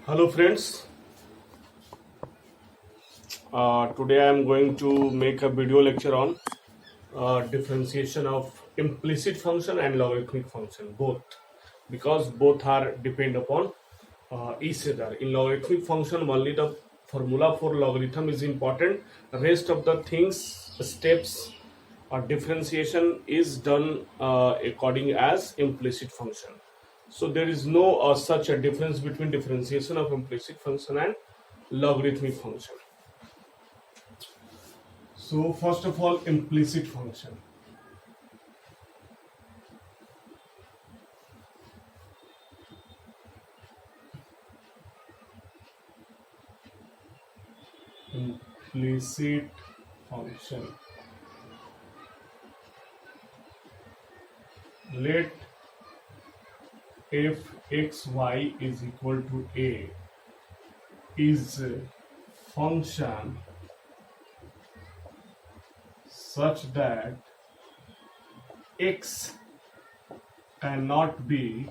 Hello friends, today I am going to make a video lecture on differentiation of implicit function and logarithmic function both, because both are depend upon each other. In logarithmic function only the formula for logarithm is important. Rest of the things, steps or differentiation is done according as implicit function. So there is no such a difference between differentiation of implicit function and logarithmic function. So first of all, implicit function. Implicit function. Let f x y is equal to a is a function such that x cannot be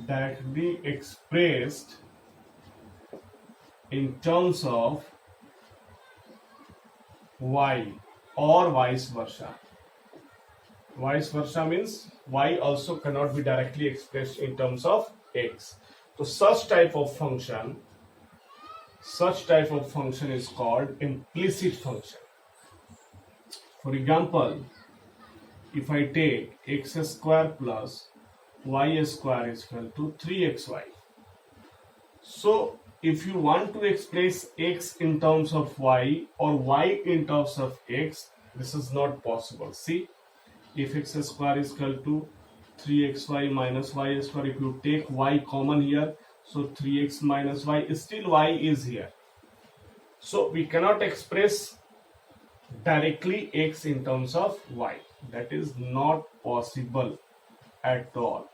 directly expressed in terms of y or vice versa. Vice versa means y also cannot be directly expressed in terms of x. So such type of function is called implicit function. For example, if I take x square plus y square is equal to 3xy. So if you want to express x in terms of y or y in terms of x, this is not possible. See, if x square is equal to 3xy minus y square, if you take y common here, so 3x minus y, still y is here. So we cannot express directly x in terms of y. That is not possible at all.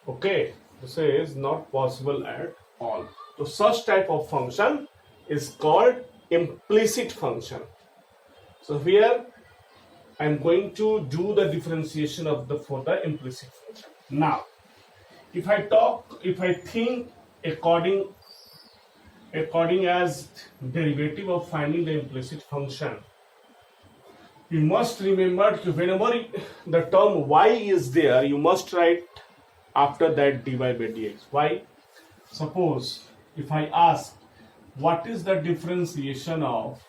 Okay, this is not possible at all. So such type of function is called implicit function. So here I am going to do the differentiation for the implicit function. Now, if I think according as derivative of finding the implicit function, you must remember whenever the term y is there, you must write after that dy by dx. Why? Suppose if I ask what is the differentiation of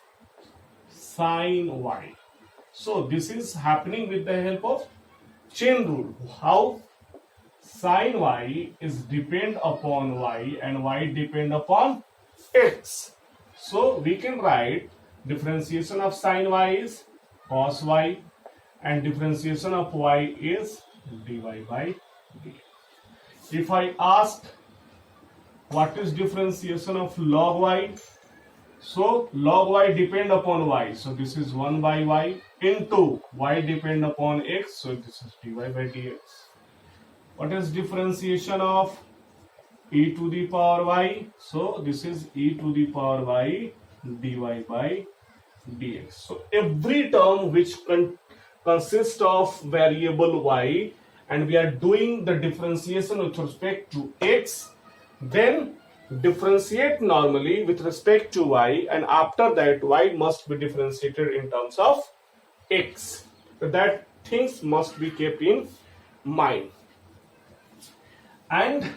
sine y, so this is happening with the help of chain rule. How? Sine y is depend upon y and y depend upon x. So we can write differentiation of sine y is cos y and differentiation of y is dy by dx. If I ask what is differentiation of log y, so log y depend upon y, so this is 1 by y into y depend upon x, so this is dy by dx. What is differentiation of e to the power y? So this is e to the power y dy by dx. So every term which consists of variable y and we are doing the differentiation with respect to x, then differentiate normally with respect to y, and after that y must be differentiated in terms of x. So that things must be kept in mind. And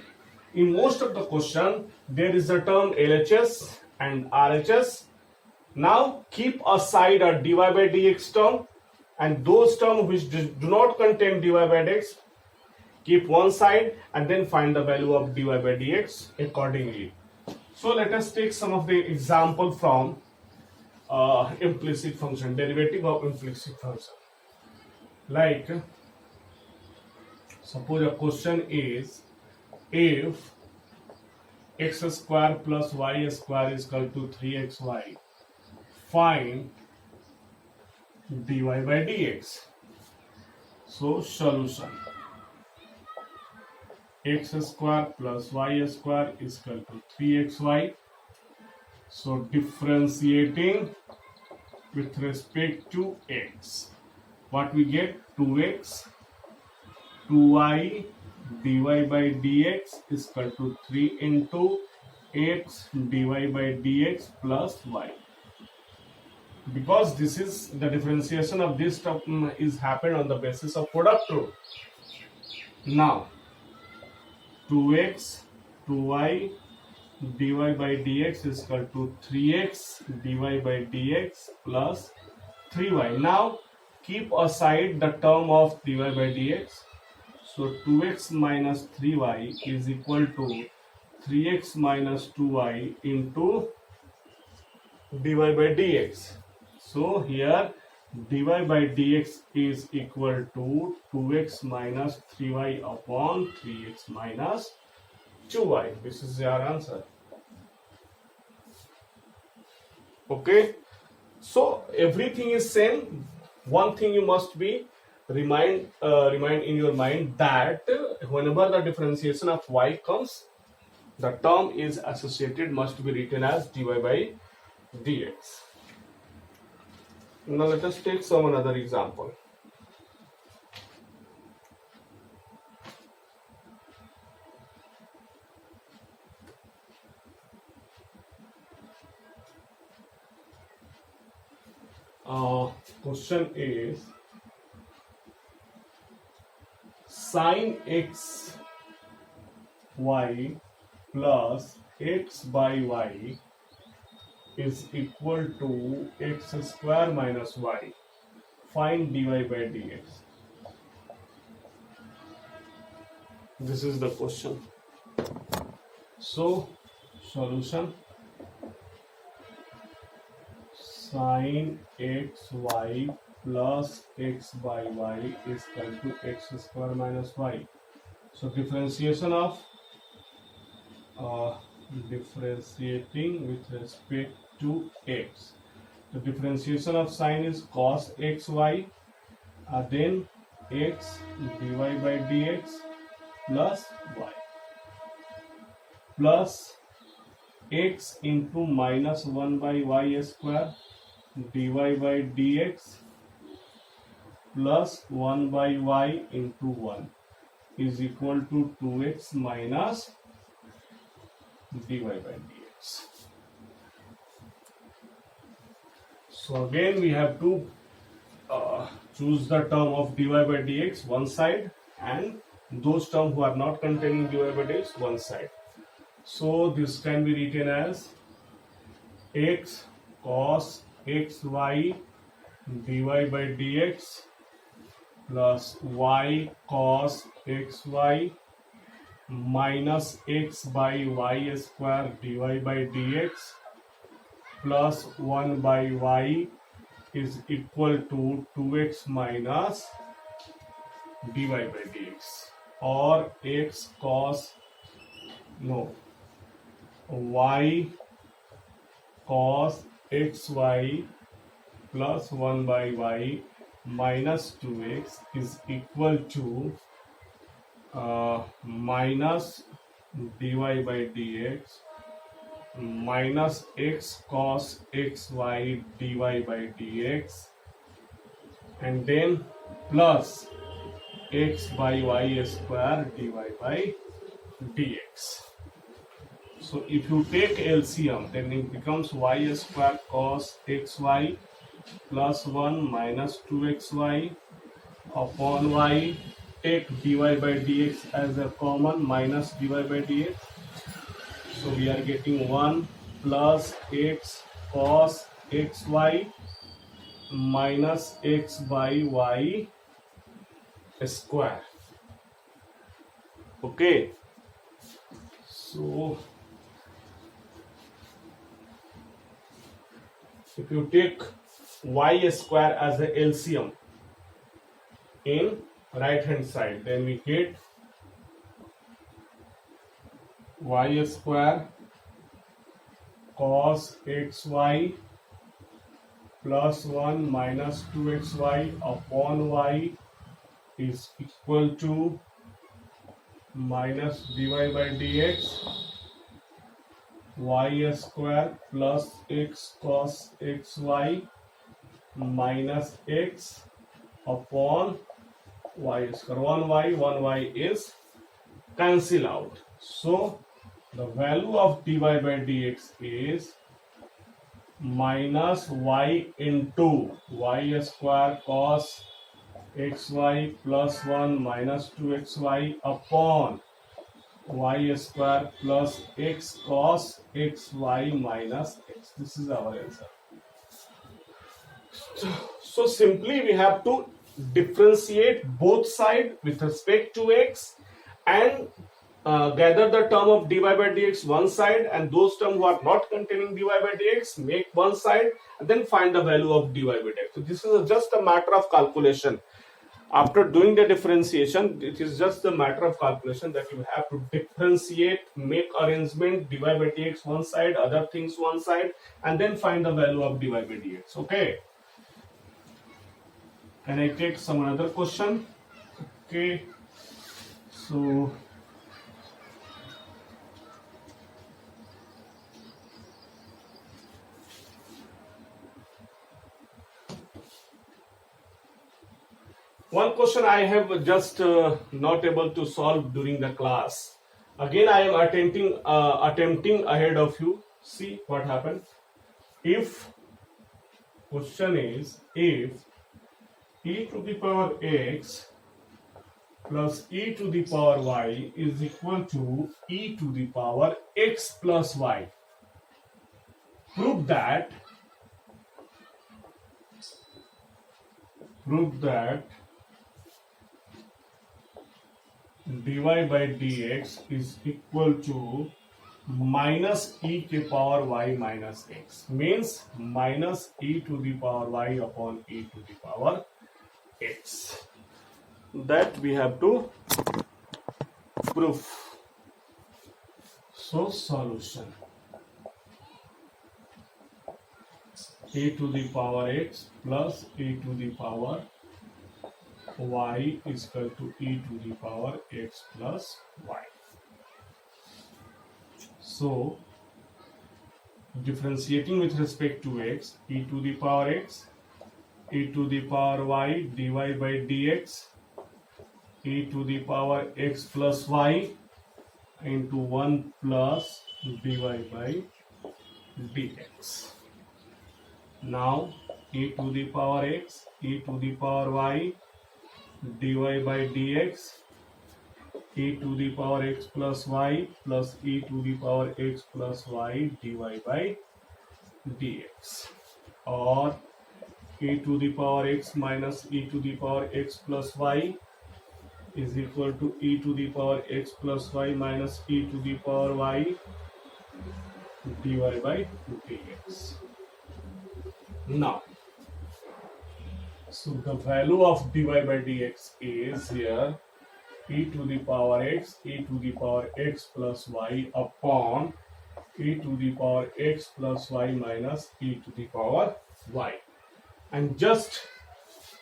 in most of the question there is a term LHS and RHS. Now keep aside a dy by dx term, and those terms which do not contain dy by dx keep one side, and then find the value of dy by dx accordingly. So let us take some of the example from implicit function, derivative of implicit function. Like suppose a question is, if x square plus y square is equal to 3xy, find dy by dx. So solution: x square plus y square is equal to 3xy. So differentiating with respect to x, what we get? 2x 2y dy by dx is equal to 3 into x dy by dx plus y. Because this is the differentiation of this term is happened on the basis of product rule. Now 2x 2y dy by dx is equal to 3x dy by dx plus 3y. Now keep aside the term of dy by dx. So 2x minus 3y is equal to 3x minus 2y into dy by dx. So here dy by dx is equal to 2x minus 3y upon 3x minus 2y. This is our answer. Okay, so everything is same. One thing you must be remind in your mind that whenever the differentiation of y comes, the term is associated must be written as dy by dx. Now let us take some another example. Question is sin x y plus x by y is equal to x square minus y. Find dy by dx. This is the question. So solution: sin x y plus x by y is equal to x square minus y. So differentiation of differentiating with respect to x. The differentiation of sin is cos xy, then x dy by dx plus y plus x into minus 1 by y square dy by dx plus 1 by y into 1 is equal to 2x minus dy by dx. So again we have to choose the term of dy by dx one side and those terms who are not containing dy by dx one side. So this can be written as x cos xy dy by dx plus y cos xy minus x by y square dy by dx plus 1 by y is equal to 2x minus dy by dx, or x cos y cos xy plus 1 by y minus 2x is equal to minus dy by dx minus x cos xy dy by dx and then plus x by y square dy by dx. So if you take LCM, then it becomes y square cos xy plus 1 minus 2xy upon y. Take dy by dx as a common, minus dy by dx. So we are getting 1 plus x cos xy minus x by y square. Okay. So if you take y square as a LCM in right hand side, then we get y square cos xy plus 1 minus 2xy upon y is equal to minus dy by dx y square plus x cos xy minus x upon y square. 1y is cancel out. So the value of dy by dx is minus y into y square cos xy plus 1 minus 2xy upon y square plus x cos xy minus x. This is our answer. So simply we have to differentiate both sides with respect to x and gather the term of dy by dx one side, and those terms who are not containing dy by dx make one side, and then find the value of dy by dx. So this is just a matter of calculation. After doing the differentiation, it is just a matter of calculation that you have to differentiate, make arrangement, dy by dx one side, other things one side, and then find the value of dy by dx. Okay. Can I take some another question? Okay. So one question I have just not able to solve during the class. Again, I am attempting ahead of you. See what happened. If question is, if e to the power x plus e to the power y is equal to e to the power x plus y, prove that dy by dx is equal to minus e to the power y minus x, means minus e to the power y upon e to the power x. That we have to prove. So solution: e to the power x plus e to the power y is equal to e to the power x plus y. So differentiating with respect to x, e to the power x, e to the power y dy by dx, e to the power x plus y into 1 plus dy by dx. Now e to the power x, e to the power y dy by dx, e to the power x plus y plus e to the power x plus y dy by dx, or e to the power x minus e to the power x plus y is equal to e to the power x plus y minus e to the power y dy by dx. Now, so the value of dy by dx is here e to the power x, e to the power x plus y upon e to the power x plus y minus e to the power y, and just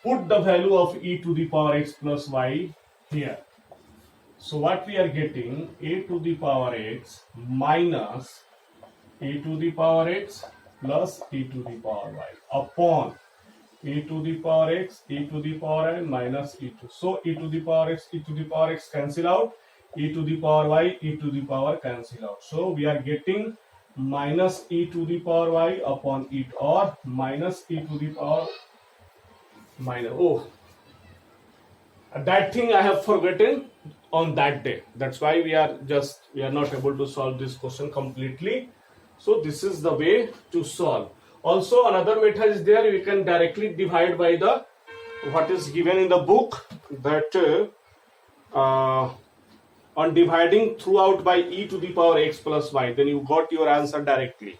put the value of e to the power x plus y here. So what we are getting, a to the power x minus e to the power x plus e to the power y upon e to the power x, e to the power n minus e to. So e to the power x, e to the power x cancel out, e to the power y, e to the power cancel out. So we are getting minus e to the power y upon e, or minus e to the power minus, oh, that thing I have forgotten on that day. That's why we are not able to solve this question completely. So this is the way to solve. Also another method is there. You can directly divide by the what is given in the book, that on dividing throughout by e to the power x plus y, then you got your answer directly.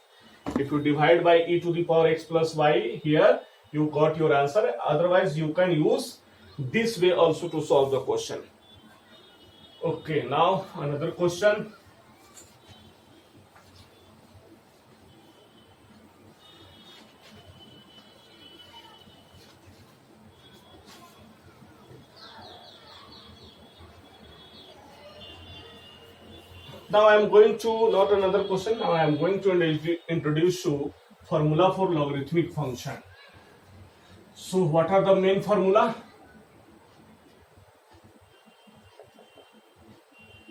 If you divide by e to the power x plus y here, you got your answer. Otherwise you can use this way also to solve the question. Okay, now another question. Now I am going to, not another question, now I am going to introduce you formula for logarithmic function. So what are the main formula?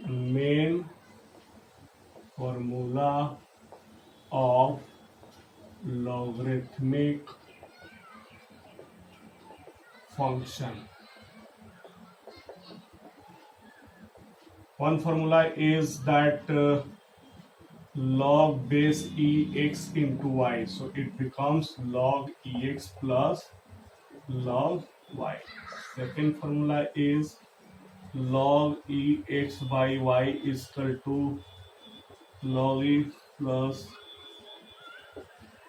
main formula of logarithmic function. One formula is that log base ex into y, so it becomes log ex plus log y. Second formula is log ex by y is equal to log e plus,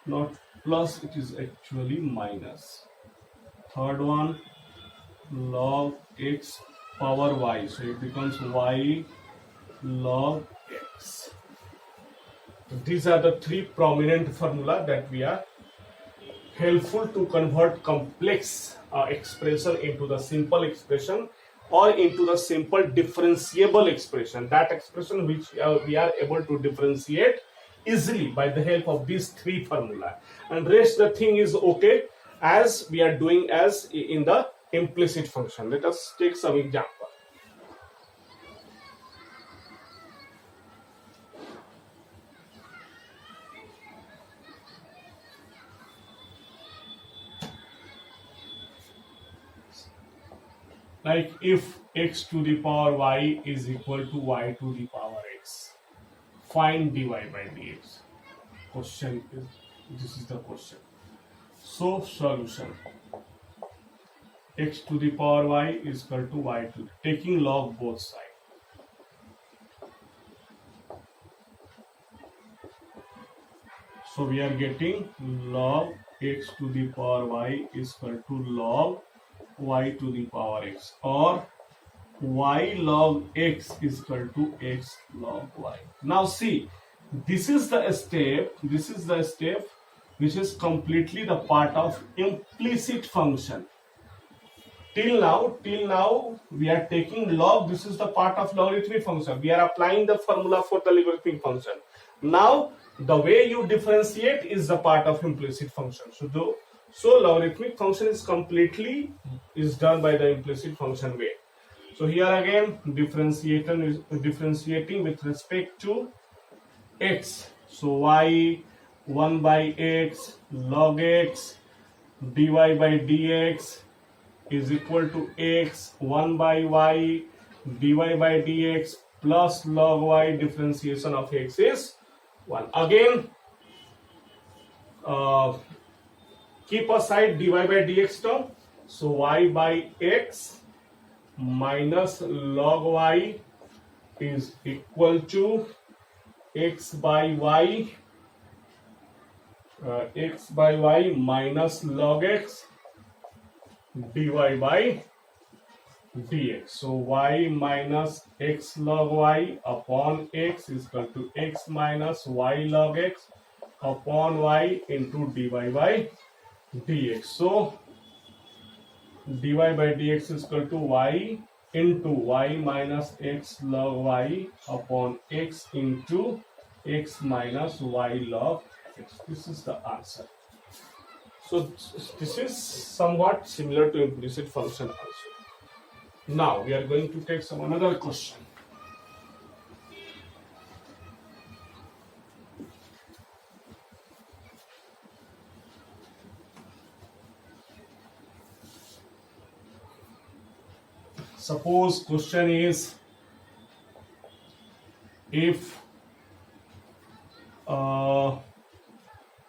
not plus, it is actually minus. Third one, log x power y, so it becomes y log x. These are the three prominent formula that we are helpful to convert complex expression into the simple expression or into the simple differentiable expression, that expression which we are able to differentiate easily by the help of these three formula, and rest the thing is okay as we are doing as in the implicit function. Let us take some example. Like if x to the power y is equal to y to the power x, find dy by dx. Question is, this is the question. So solution, x to the power y is equal to y to, taking log both sides. So we are getting log x to the power y is equal to log y to the power x, or y log x is equal to x log y. Now see, this is the step which is completely the part of implicit function. Till now we are taking log, this is the part of logarithmic function. We are applying the formula for the logarithmic function. Now the way you differentiate is the part of implicit function. So logarithmic function is completely done by the implicit function way. So here again differentiating with respect to x. So y 1 by x log x dy by dx is equal to x 1 by y dy by dx plus log y, differentiation of x is 1. Again keep aside dy by dx term. So y by x minus log y is equal to x by y minus log x dy by dx. So y minus x log y upon x is equal to x minus y log x upon y into dy by dx. So dy by dx is equal to y into y minus x log y upon x into x minus y log x. This is the answer. So this is somewhat similar to implicit function also. Now we are going to take some another question. Suppose question is, if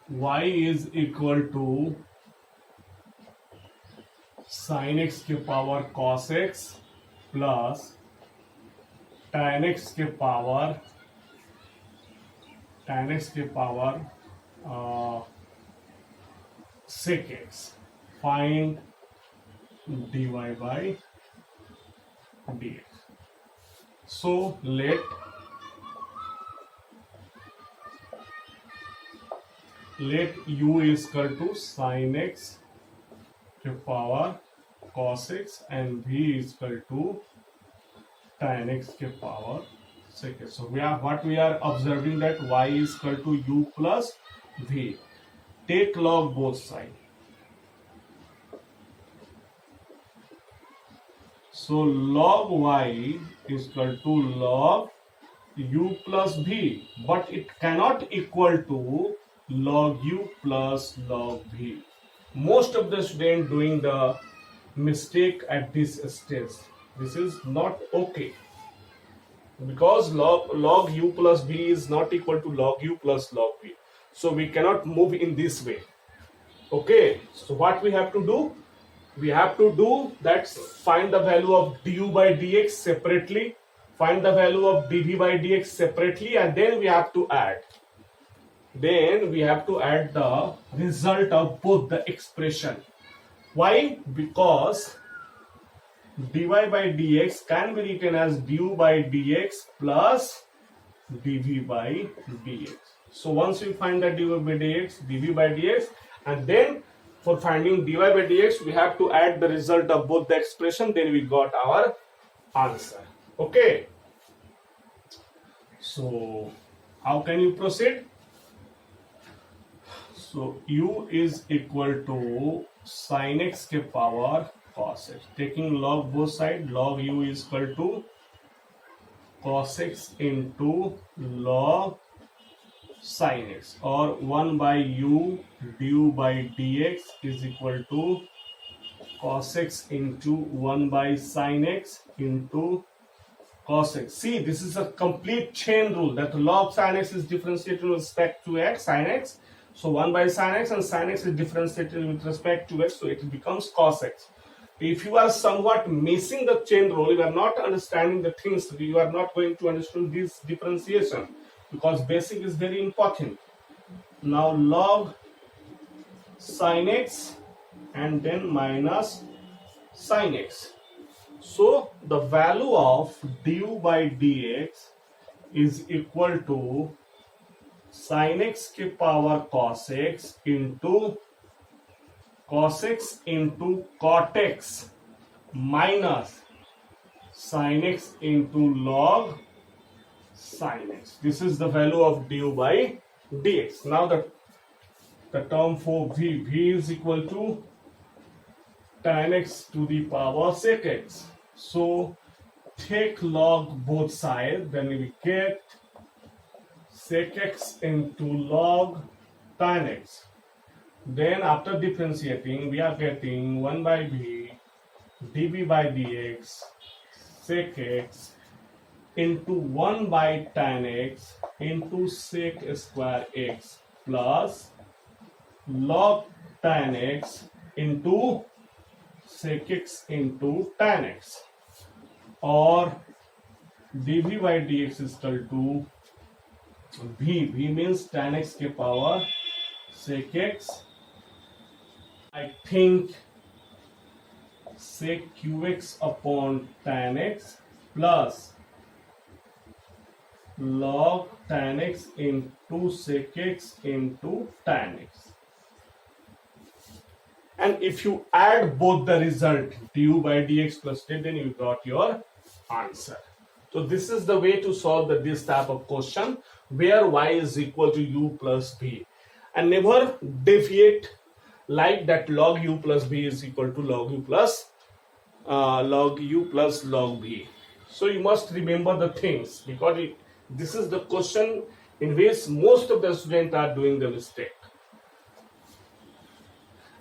y is equal to sin x के power cos x plus tan x के power sec x, find dy by dx. So let u is equal to sin x के power cos x and v is equal to tan x के power sec x. So we are observing that y is equal to u plus v. Take log both sides. So log y is equal to log u plus v, but it cannot equal to log u plus log v. Most of the students doing the mistake at this stage. This is not okay, because log u plus v is not equal to log u plus log v. So we cannot move in this way. Okay, so what we have to do? We have to do that, find the value of du by dx separately, find the value of dv by dx separately, and then we have to add. Then we have to add the result of both the expression. Why? Because dy by dx can be written as du by dx plus dv by dx. So once we find that du by dx, dv by dx, and then for finding dy by dx, we have to add the result of both the expression, then we got our answer. Okay. So how can you proceed? So u is equal to sin x के power cos x. Taking log both sides, log u is equal to cos x into log sin x, or 1 by u du by dx is equal to cos x into 1 by sin x into cos x. See, this is a complete chain rule that log sin x is differentiated with respect to x, sin x. So 1 by sin x, and sin x is differentiated with respect to x, so it becomes cos x. If you are somewhat missing the chain rule, you are not understanding the things, you are not going to understand this differentiation, because basic is very important. Now log sin x and then minus sin x. So the value of du by dx is equal to sin x के power cos x into cos x into cot x minus sin x into log sin x. This is the value of du by dx. Now the term for v is equal to tan x to the power sec x. So take log both sides, then we get sec x into log tan x. Then after differentiating, we are getting 1 by v dv by dx sec x into 1 by tan x into sec square x plus log tan x into sec x into tan x, or dv by dx is equal to v means tan x के power sec x, I think sec qx upon tan x plus log tan x into sec x into tan x. And if you add both the result du by dx plus d, then you got your answer. So this is the way to solve this type of question, where y is equal to u plus v, and never deviate like that log u plus v is equal to log u plus log v. So you must remember the things, because this is the question in which most of the students are doing the mistake.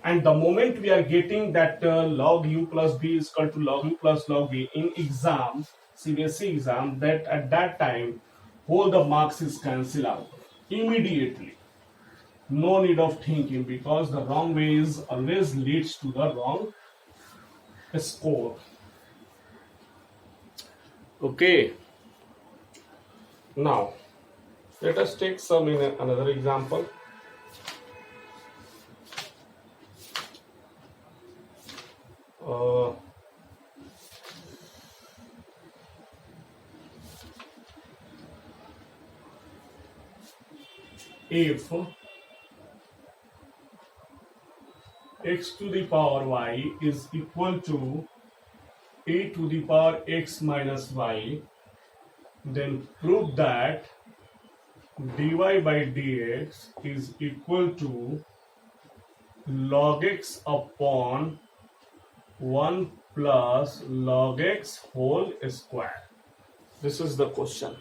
And the moment we are getting that log u plus v is equal to log u plus log v in exam, CBSE exam, that at that time all the marks is cancelled out immediately. No need of thinking, because the wrong way is always leads to the wrong score. Okay. Now let us take another example. If x to the power y is equal to a to the power x minus y, then prove that dy by dx is equal to log x upon 1 plus log x whole square. This is the question.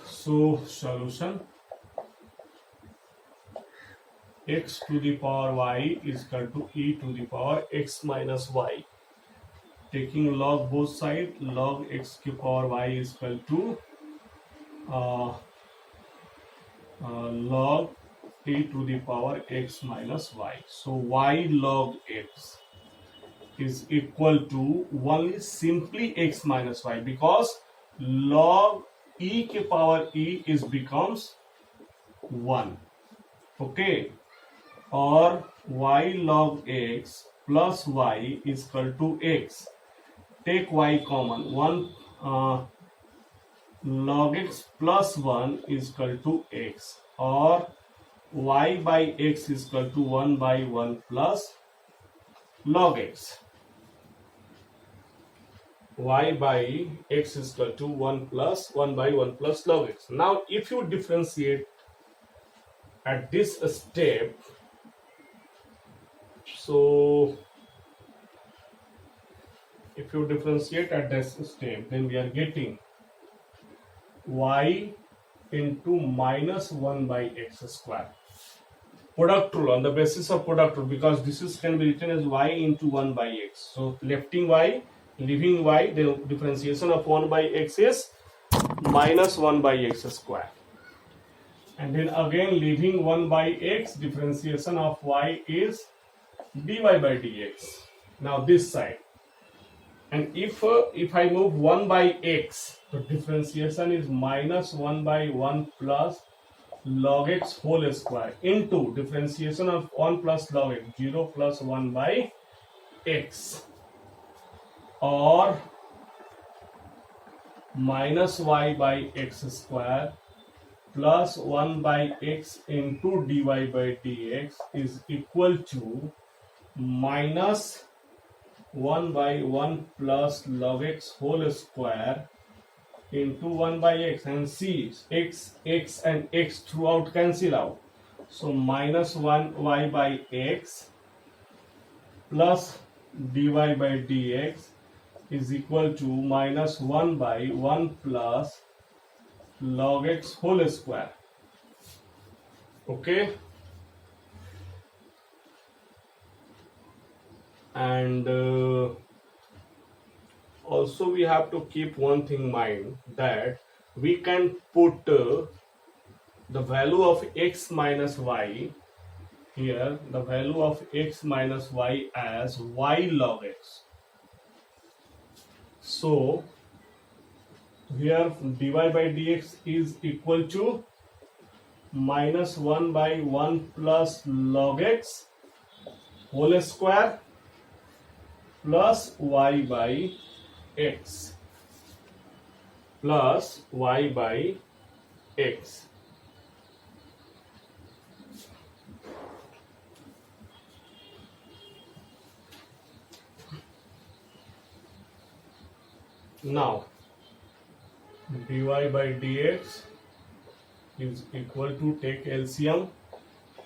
So solution, x to the power y is equal to e to the power x minus y. Taking log both sides, log x to the power y is equal to log e to the power x minus y. So y log x is equal to only simply x minus y, because log e के power e is becomes 1. Okay, or y log x plus y is equal to x. Take y common, 1 log x plus 1 is equal to x, or y by x is equal to 1 by 1 plus log x. Y by x is equal to 1 by 1 plus log x. Now if you differentiate at this step, so if you differentiate at this step, then we are getting y into minus 1 by x square. Product rule, on the basis of product rule, because this is can be written as y into 1 by x. So lefting y, leaving y, the differentiation of 1 by x is minus 1 by x square. And then again leaving 1 by x, differentiation of y is dy by dx. Now this side. And if I move 1 by x, the differentiation is minus 1 by 1 plus log x whole square into differentiation of 1 plus log x, 0 plus 1 by x, or minus y by x square plus 1 by x into dy by dx is equal to minus 1 by 1 plus log x whole square into 1 by x, and see x and x throughout cancel out. So minus 1 y by x plus dy by dx is equal to minus 1 by 1 plus log x whole square. Okay, and also we have to keep one thing in mind, that we can put the value of x minus y here, the value of x minus y as y log x. So here dy by dx is equal to minus 1 by 1 plus log x whole square plus y by x plus y by x. Now dy by dx is equal to, take LCM,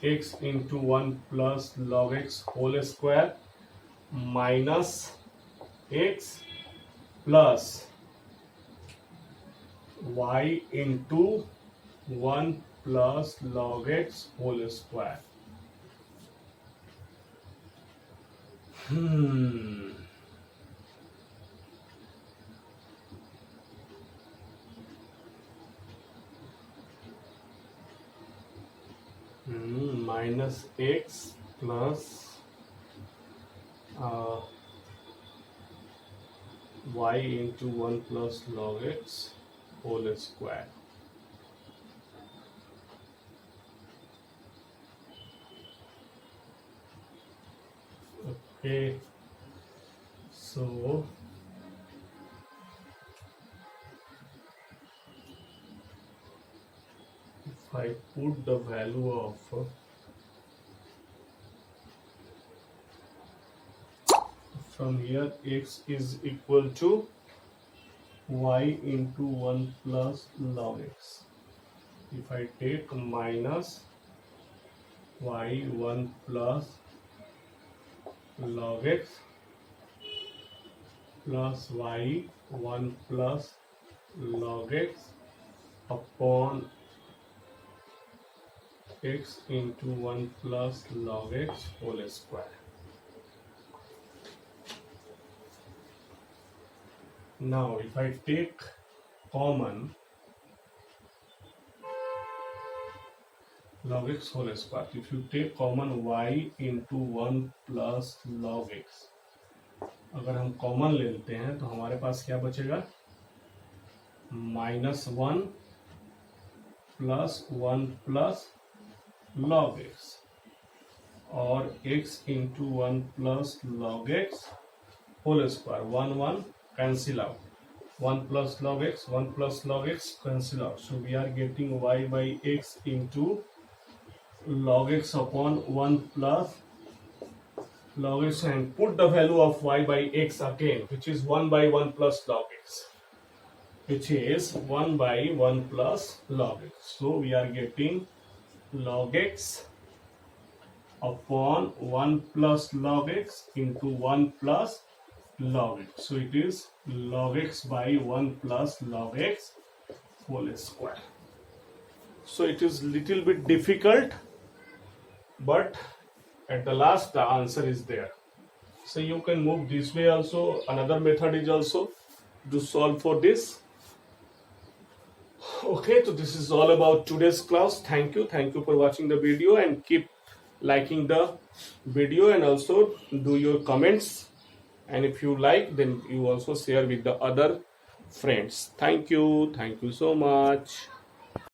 x into 1 plus log x whole square minus x plus y into 1 plus log x whole square. Minus x plus y into 1 plus log x whole square. Okay, so if I put the value of from here, x is equal to y into 1 plus log x. If I take minus y 1 plus log x plus y 1 plus log x upon x into 1 plus log x whole square. Now if I take common log x whole square, if you take common y into 1 plus log x, अगर हम common ले लेते हैं तो हमारे पास क्या बचेगा, -1 plus 1 plus log X और x into 1 plus log X whole square. 1 1 cancel out, 1 plus log x, 1 plus log x cancel out. So we are getting y by x into log x upon 1 plus log x, and put the value of y by x again, which is 1 by 1 plus log x, which is 1 by 1 plus log x. So we are getting log x upon 1 plus log x into 1 plus log x. So it is log x by 1 plus log x whole square. So it is little bit difficult, but at the last the answer is there. So you can move this way also. Another method is also to solve for this. Okay, so this is all about today's class. Thank you for watching the video, and keep liking the video, and also do your comments, and if you like, then you also share with the other friends. Thank you so much.